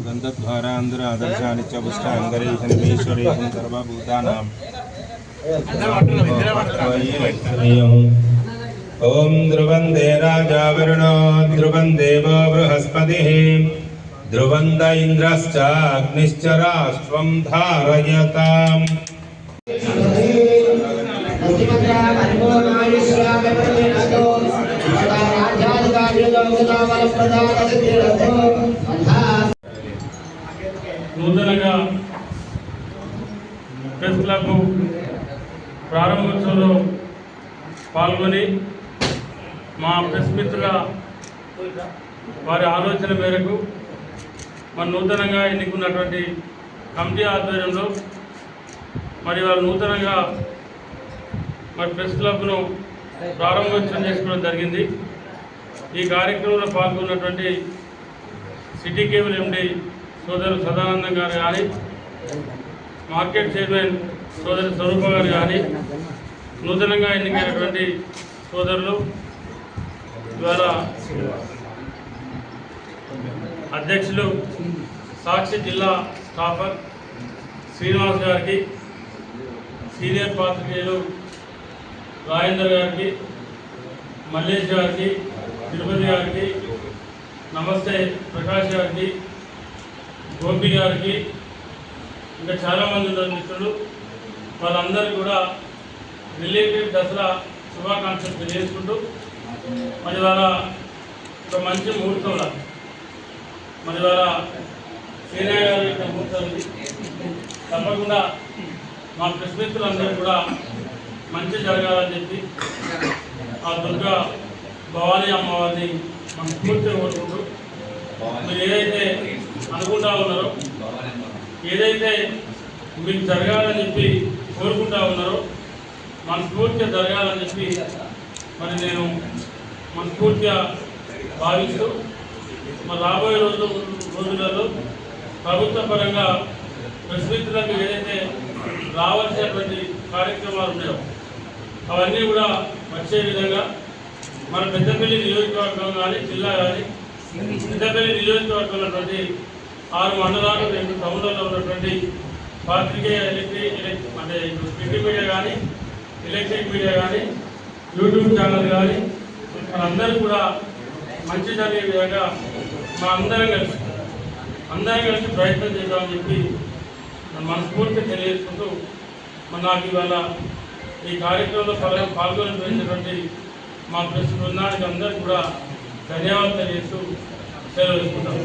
ग्रंथद्वारांध्र आदर्शानि च पुष्टांगरीशनिमेश्वरेशं सर्वभूतानां ओम ध्रुवंदे राजा वरुणो ध्रुवं देवो बृहस्पतिः ध्रुवंद इंद्रश्चाग्निश्च राष्ट्रं धारयताम्। నూతనంగా ప్రెస్ క్లబ్ ప్రారంభోత్సవంలో పాల్గొని మా ప్రెస్ మిత్రుల వారి ఆలోచన మేరకు మరి నూతనంగా ఎన్నుకున్నటువంటి కమిటీ ఆధ్వర్యంలో మరి వారు నూతనంగా మరి ప్రెస్ క్లబ్ను ప్రారంభోత్సవం చేసుకోవడం జరిగింది। ఈ కార్యక్రమంలో పాల్గొన్నటువంటి సిటీ కేబుల్ ఎండి సోదరు సదానందం గారు కానీ, మార్కెట్ చైర్మన్ సోదరు స్వరూప గారు కానీ, నూతనంగా ఎన్నికైనటువంటి సోదరులు ఇవాళ అధ్యక్షులు సాక్షి జిల్లా స్టాఫర్ శ్రీనివాస్ గారికి, సీనియర్ పాత్రికేయులు రాజేందర్ గారికి, మల్లేష్ గారికి, తిరుపతి గారికి, నమస్తే ప్రకాష్ గారికి, గోపి గారికి, ఇంకా చాలామంది ఉన్నారు మిత్రులు, వాళ్ళందరికీ కూడా రిలేటెడ్ దసరా శుభాకాంక్షలు తెలియజేసుకుంటూ మరి వాళ్ళ ఒక మంచి ముహూర్తంలో మరి వాళ్ళ సీనియర్ గారి యొక్క ముహూర్తం తప్పకుండా మా ప్రెస్ మిత్రులందరూ కూడా మంచి జరగాలని చెప్పి ఆ దుర్గా భవానీ అమ్మవారిని మనస్ఫూర్తిగా కోరుకుంటూ మీరు ఏదైతే అనుకుంటా ఉన్నారో, ఏదైతే మీకు జరగాలని చెప్పి కోరుకుంటా ఉన్నారో మనస్ఫూర్తిగా జరగాలని చెప్పి మరి నేను మనస్ఫూర్తిగా భావిస్తూ మరి రాబోయే రోజులలో ప్రభుత్వ పరంగా ప్రెస్ మిత్రులకు ఏదైతే రావాల్సినటువంటి కార్యక్రమాలు ఉన్నాయో అవన్నీ కూడా వచ్చే విధంగా మన పెద్దపల్లి నియోజకవర్గం కానీ జిల్లా కానీ, పెద్దపల్లి నియోజకవర్గంలో ఉన్నటువంటి 6 మండలాలు 2 టౌన్లలో ఉన్నటువంటి పాత్రికేయ అంటే ప్రింట్ మీడియా కానీ, ఎలక్ట్రిక్ మీడియా కానీ, యూట్యూబ్ ఛానల్ కానీ మనందరూ కూడా మంచి జరిగే విధంగా అందరం కలిసి ప్రయత్నం చేద్దామని చెప్పి మనస్ఫూర్తిగా తెలియజేసుకుంటూ మరి నాకు ఇవాళ ఈ కార్యక్రమంలో పాల్గొనటువంటి మా ప్రెస్ బృందానికి అందరికీ కూడా ధన్యవాదాలు తెలియజేస్తూ సెలవు తీసుకుంటాం।